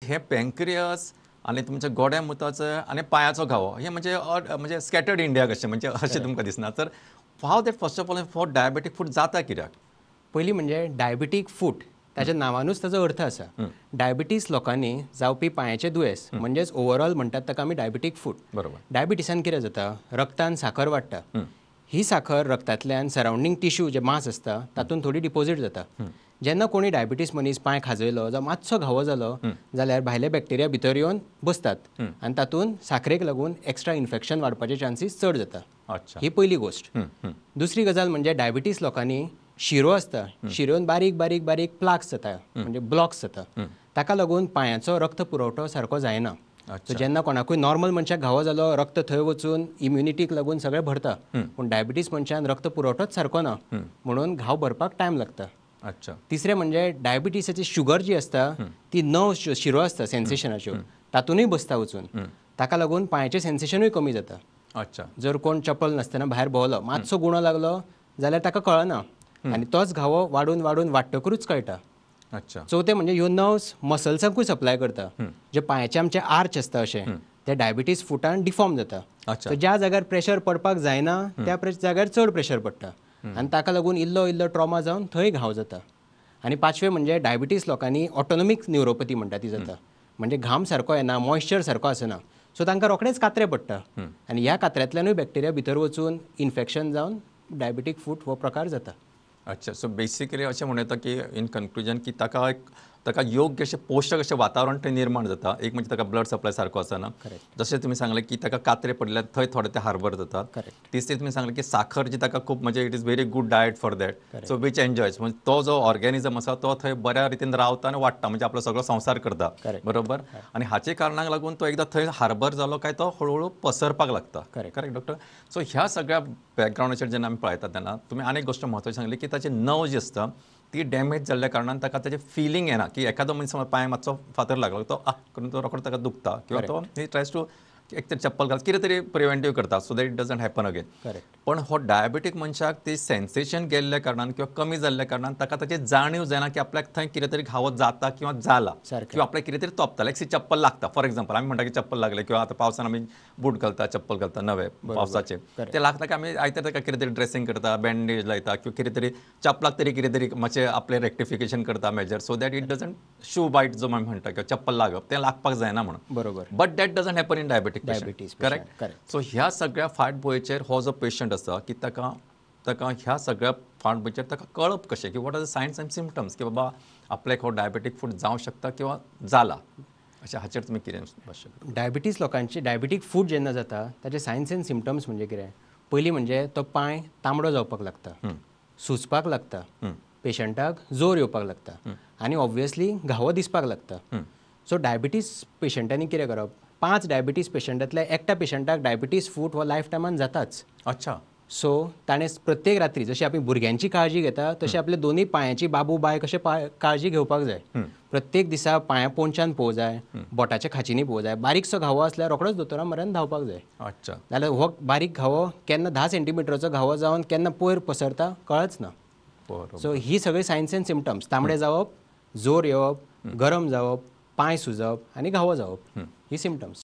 हे पँक्रियास आणि तुमच्या गोड्या मुताचं आणि पायाचो घावो हे म्हणजे स्कॅटर्ड इंडिया कशें म्हणजे अशें तुमकां दिसना. तर हाव that first of all for diabetic food जाता कित्याक? पयलीं म्हणजे डायबिटीक फूट ताच्या नांवानूच ताचो अर्थ आसा. डायबिटीस लोकांनी जावपी पांयाचें दुयेंस म्हणजेच ओवरऑल म्हणटात ताका आमी डायबिटीक फूट. बरोबर. डायबिटीसान कितें जाता, रगतान साखर वाडटा. ही साखर रगतांतल्यान सरावंडींग टिश्यू जे मांस आसता तातूंत थोडी डिपॉझीट जाता. जेन्ना कोणी डायबिटीस मनीस पांय खाजयलो जावं मातसो घावो जालो जाल्यार भायले बॅक्टेरिया भितर येवन बसतात आनी तातूंत साखरेक लागून एक्स्ट्रा इन्फेक्शन वाडपाचे चान्सीस चड जाता. अच्छा. ही पयली गोश्ट. दुसरी गजाल म्हणजे डायबिटीस लोकांनी शिरो आसता, शिरोन बारीक बारीक बारीक प्लाक्स जाता म्हणजे ब्लॉक्स जाता. ताका लागून पांयाचो रक्त पुरवठो सारको जायना. सो जेन्ना कोणाकूय नॉर्मल मनशाक घावो जालो रक्त थंय वचून इम्युनिटीक लागून सगळें भरता, पूण डायबिटीस मनशान रक्त पुरवठोच सारको ना म्हणून घाव भरपाक टायम लागता. अच्छा. तिसरें म्हणजे डायबिटीसाची शुगर जी आसता ती शिरो आसता सेन्सेशनाच्यो तातूनय बसता वचून. ताका लागून पांयाचें सेन्सेशनूय कमी जाता. अच्छा. जर कोण चप्पल नासतना भायर भोंवलो मातसो गुणो लागलो जाल्यार ताका कळना आनी तोच घावो वाडून वाडून वाडटकरूच कळटा. अच्छा. चवथें म्हणजे ह्यो नर्व्स मसल्सांकूय सप्लाय करता. जे पांयाचे आमचे आर्च आसता अशें ते डायबिटीस फुटान डिफॉर्म जाता. अच्छा. सो ज्या जाग्यार प्रेशर पडपाक जायना त्या जाग्यार चड प्रेशर पडटा आनी ताका लागून इल्लो इल्लो ट्रॉमा जावन थंय घाव जाता. आनी पांचवें म्हणजे डायबिटीस लोकांनी ऑटोनॉमिक न्युरोपॅथी म्हणटा ती जाता. म्हणजे घाम सारको येना, मॉइश्चर सारको आसना, सो तांकां रोखडेंच कात्रे पडटा आनी ह्या कात्र्यांतल्यानूय बॅक्टेरिया भितर वचून इन्फेक्शन जावन डायबिटीक फूट हो प्रकार जाता. अच्छा. सो बेसिकली अशें म्हणूं येता की इन कन्क्लुजन की ताका योग्य अशें पोशक अशें वातावरण थंय निर्माण जाता. एक म्हणजे ताका ब्लड सप्लाय सारको आसना. जशें तुमी सांगलें की ताका कात्रे पडल्यार थंय थोडे ते हार्बर जातात. तिसरें तुमी सांगलें की साखर जी ताका खूब म्हणजे it is very good diet for that. So which enjoys म्हणजे तो जो ऑर्गॅनिझम आसा तो थंय बऱ्या रितीन रावता आनी वाडटा म्हणजे आपलो सगळो संसार करता. बरोबर. आनी हाचे कारणाक लागून तो एकदां थंय हार्बर जालो काय तो हळू पसरपाक लागता. Correct doctor. सो ह्या सगळ्या बॅकग्रावंडाचेर जेन्ना आमी पळयता तेन्ना तुमी आनी एक गोश्ट म्हत्वाची सांगली की ताचे नर्व जी आसता ती डॅमेज जाल्ल्या कारणान ताका ताजें फिलींग येना की एखादो मनीस पांय मातसो फातर लागलो तो करून तो रोखडो ताका दुखता किंवा तो ही ट्रायज टू एक तर चप्पल घाल कितें तरी प्रिवेंटीव करता so that it doesn't happen again. पण हो डायबेटीक मनशाक ती सेन्सेशन गेल्ल्या कारणान किंवा कमी जाल्ल्या कारणान ताका ताची जाणीव जायना की आपल्याक थंय कितें तरी घावो जाता किंवा जाला किंवा आपल्याक कितें तरी तोपता. लायक सी चप्पल लागता फॉर एक्झाम्पल आमी म्हणटा की चप्पल लागले किंवा आतां पावसान आमी बूट घालता चप्पल घालता नवे पावसाचे ते लागता की आमी आयतर ताका कितें तरी ड्रेसींग करता बँडेज लायता किंवा कितें तरी चप्पलाक तरी कितें तरी मातशें आपलें रेक्टिफिकेशन करता major so that it doesn't shoe bite जो आमी म्हणटा किंवा चप्पल लागप तें लागपाक जायना म्हणून. बरोबर. But that doesn't happen in diabetic correct. So ह्या सगळ्या फाटभुंयेचेर हो जो पेशंट आसा की ताका ह्या सगळ्या फाटभुंयेचेर ताका कळप कशें की what are the science and symptoms की बाबा आपल्याक हो डायबेटीक फूड जावंक शकता किंवा जाला अशें हाचेर तुमी कितें भाश्य करता? डायबिटीस लोकांची डायबिटीक फूड जेन्ना जाता ताचे सायन्स अँड सिम्पटम्स म्हणजे कितें? पयलीं म्हणजे तो पांय तांबडो जावपाक लागता, सुजपाक लागता, पेशंटाक जोर येवपाक लागता आनी ऑब्वियसली घावो दिसपाक लागता. सो डायबिटीस पेशंटांनी कितें करप? 5 डायबिटीस पेशंटांतल्या एकट्या पेशंटाक डायबिटीस फूट हो लायफ टायमान जाताच. अच्छा. सो ताणें प्रत्येक रात्री जशी आमी भुरग्यांची काळजी घेता तशी आपल्या दोनूय पांयाची बाबू बाय कशें काळजी घेवपाक जाय. प्रत्येक दिसा पांयां पोंदच्यान पळोवंक जाय, बोटाच्या खांचीनी पळोवंक जाय. बारीकसो घावो आसल्यार रोखडोच दोतोरा म्हऱ्यान धांवपाक जाय. अच्छा. नाल्यार हो बारीक घावो केन्ना 10 सेंटीमिटराचो घावो जावन केन्ना पयर पसरता कळच ना. सो ही सगळी सायन्स अँड सिम्पटम्स तांबडे जावप, जोर येवप, गरम जावप, पांय सुजप आनी घावो जावप ही सिम्पटम्स.